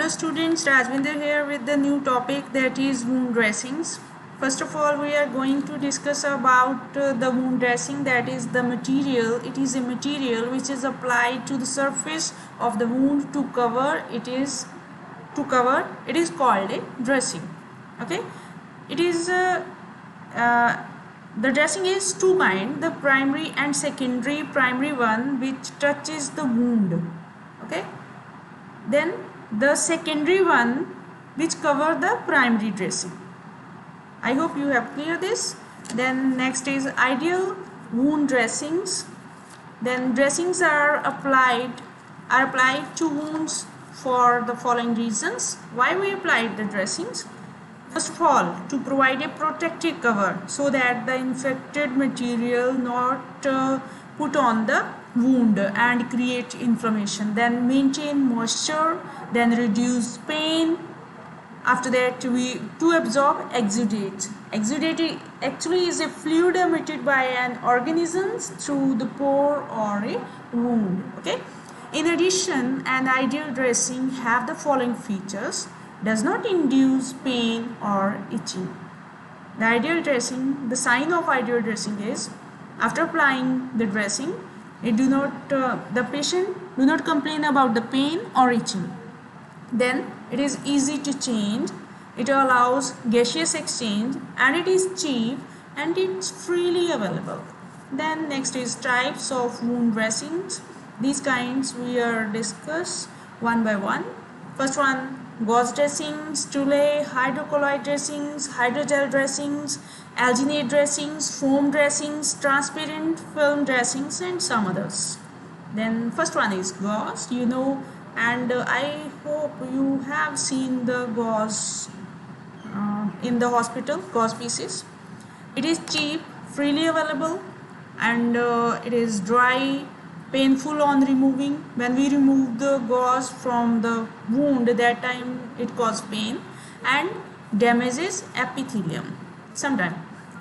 Hello students, Rajvinder here with the new topic, that is wound dressings. First of all, we are going to discuss about the wound dressing, that is the material. It is a material which is applied to the surface of the wound to cover. It is called a dressing. Okay, it is the dressing is two kind, the primary and secondary. Primary one which touches the wound. Okay, then the secondary one which cover the primary dressing. I hope you have clear this. Then next is ideal wound dressings. Then dressings are applied to wounds for the following reasons. Why we applied the dressings? First of all, to provide a protective cover so that the infected material not put on the wound and create inflammation. Then maintain moisture, then reduce pain. After that, to absorb exudate. Exudate actually is a fluid emitted by an organism through the pore or a wound. Okay. In addition, an ideal dressing have the following features: does not induce pain or itching. The ideal dressing, the sign of ideal dressing is, after applying the dressing, the patient do not complain about the pain or itching. Then it is easy to change, it allows gaseous exchange, and it is cheap and it's freely available. Then next is types of wound dressings. These kinds we are discuss one by one. First one, gauze dressings, Tolle, hydrocolloid dressings, hydrogel dressings, alginate dressings, foam dressings, transparent film dressings, and some others. Then first one is gauze, and I hope you have seen the gauze in the hospital, gauze pieces. It is cheap, freely available, and it is dry, painful on removing. When we remove the gauze from the wound, that time it causes pain and damages epithelium sometimes.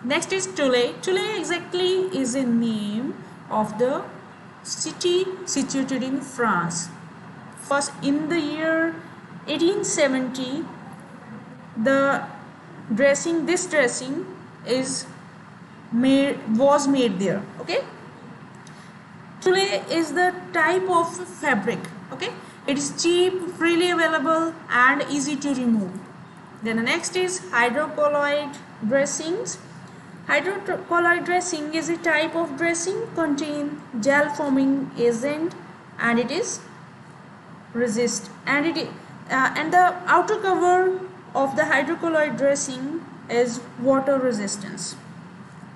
Next is Tolle. Tolle exactly is a name of the city situated in France. First, in the year 1870, this dressing was made there. Okay. Tolle is the type of fabric. Okay, it is cheap, freely available, and easy to remove. Then the next is hydrocolloid dressings. Hydrocolloid dressing is a type of dressing contain gel forming agent, and it is and the outer cover of the hydrocolloid dressing is water resistance.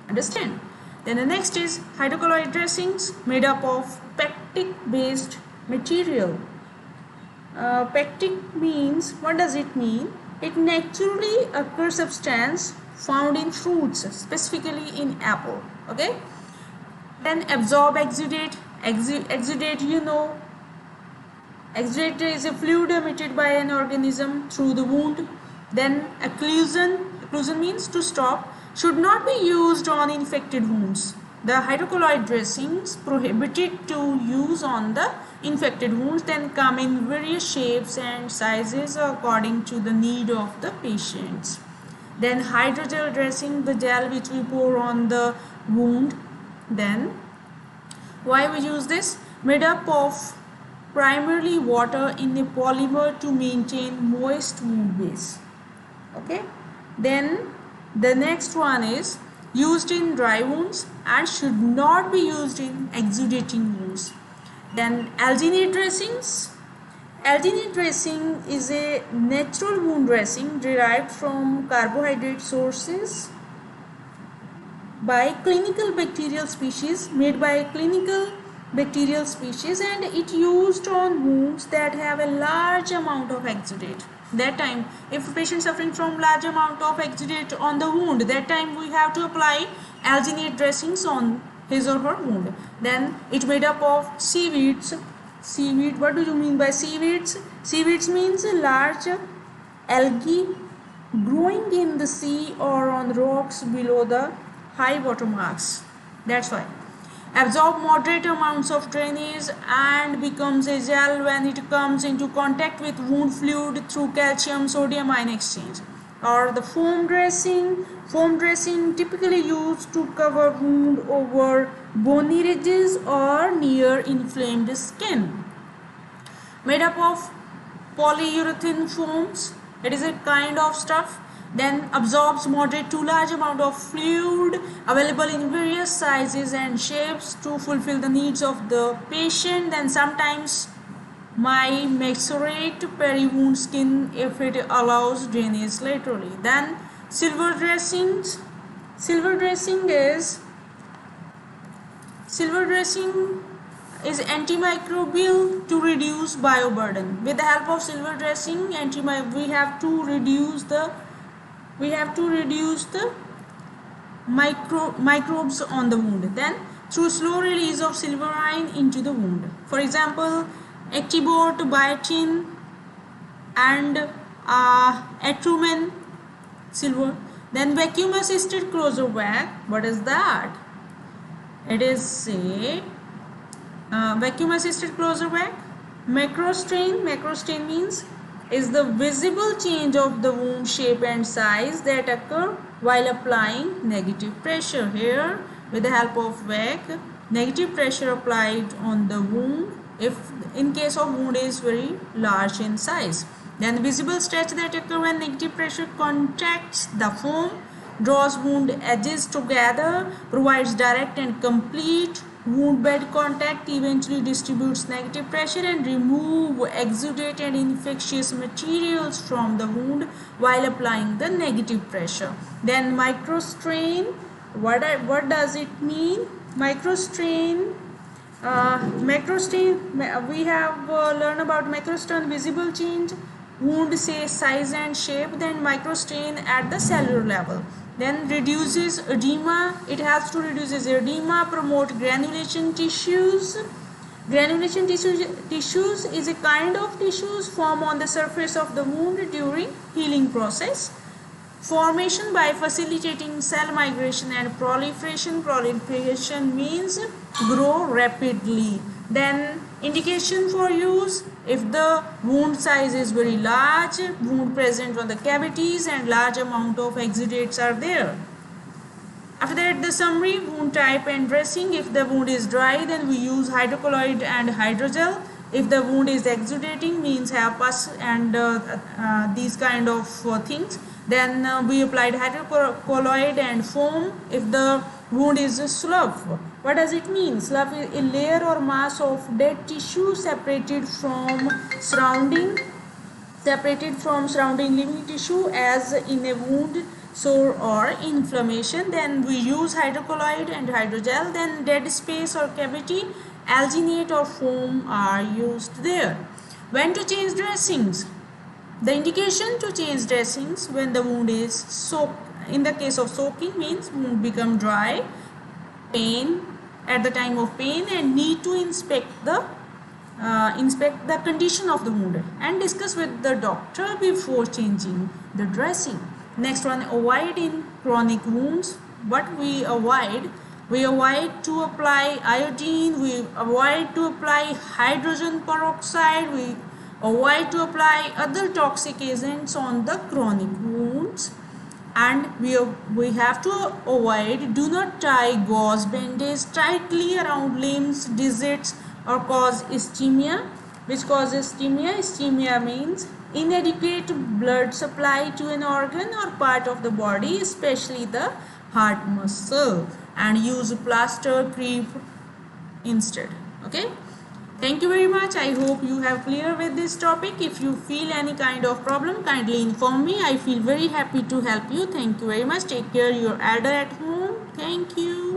Understand? Then the next is hydrocolloid dressings made up of pectic based material. Pectic means, what does it mean? It naturally occurs substance found in fruits, specifically in apple. Okay. Then absorb exudate. Exudate, exudate is a fluid emitted by an organism through the wound. Then occlusion means to stop, should not be used on infected wounds. The hydrocolloid dressings prohibited to use on the infected wounds, then come in various shapes and sizes according to the need of the patients. Then hydrogel dressing, the gel which we pour on the wound. Then why we use this? Made up of primarily water in a polymer to maintain moist wound base. Okay. Then the next one is used in dry wounds and should not be used in exudating wounds. Then alginate dressings. Alginate dressing is a natural wound dressing derived from carbohydrate sources by clinical bacterial species, made by clinical bacterial species, and it used on wounds that have a large amount of exudate. That time, if a patient suffering from large amount of exudate on the wound, that time we have to apply alginate dressings on his or her wound. Then it made up of seaweeds. Seaweed, what do you mean by seaweeds? Seaweeds means large algae growing in the sea or on rocks below the high water marks. That's why. absorb moderate amounts of drainage and becomes agile when it comes into contact with wound fluid through calcium sodium ion exchange. Or the foam dressing typically used to cover wound over bony ridges or near inflamed skin, made up of polyurethane foams. It is a kind of stuff then absorbs moderate to large amount of fluid available in various sizes and shapes to fulfill the needs of the patient. Then sometimes my macerate peri-wound skin if it allows drainage laterally. Then silver dressing is antimicrobial to reduce bioburden. With the help of silver dressing, we have to reduce the microbes on the wound. Then through slow release of silver ion into the wound. For example, Actibort, biotin, and Atrumen silver. Then vacuum assisted closure vac. What is that? It is a vacuum assisted closure vac. Macrostain means is the visible change of the wound shape and size that occur while applying negative pressure. Here, with the help of vac, negative pressure applied on the wound if in case of wound is very large in size. Then visible stretch that occur when negative pressure contacts the foam, draws wound edges together, provides direct and complete wound bed contact, eventually distributes negative pressure and remove exudate and infectious materials from the wound while applying the negative pressure. Then microstrain, what does it mean? Microstrain, we have learned about macrostrain, visible change, wound say size and shape. Then microstrain at the cellular level. Then reduces edema. It has to reduce edema, promote granulation tissues. Granulation tissues is a kind of tissues formed on the surface of the wound during healing process. Formation by facilitating cell migration and proliferation. Proliferation means grow rapidly. Then indication for use: if the wound size is very large, wound present on the cavities and large amount of exudates are there. After that, the summary: wound type and dressing. If the wound is dry, then we use hydrocolloid and hydrogel. If the wound is exudating, means have pus and these kind of things, then we applied hydrocolloid and foam. If the wound is slough, what does it mean? Slough is a layer or mass of dead tissue separated from surrounding living tissue, as in a wound, sore or inflammation. Then we use hydrocolloid and hydrogel. Then dead space or cavity, alginate or foam are used there. When to change dressings? The indication to change dressings when the wound is soaked. In the case of soaking, means wound become dry, pain at the time of pain, and need to inspect the condition of the wound and discuss with the doctor before changing the dressing. Next one, avoid in chronic wounds. What we avoid? We avoid to apply iodine, we avoid to apply hydrogen peroxide, we avoid to apply other toxic agents on the chronic wounds. And we have to avoid, do not tie gauze bandage tightly around limbs, digits, or cause ischemia. Which causes ischemia? Ischemia means inadequate blood supply to an organ or part of the body, especially the heart muscle, and use plaster crepe instead. Okay, thank you very much. I hope you have clear with this topic. If you feel any kind of problem, kindly inform me. I feel very happy to help you. Thank you very much. Take care. Your elder at home. Thank you.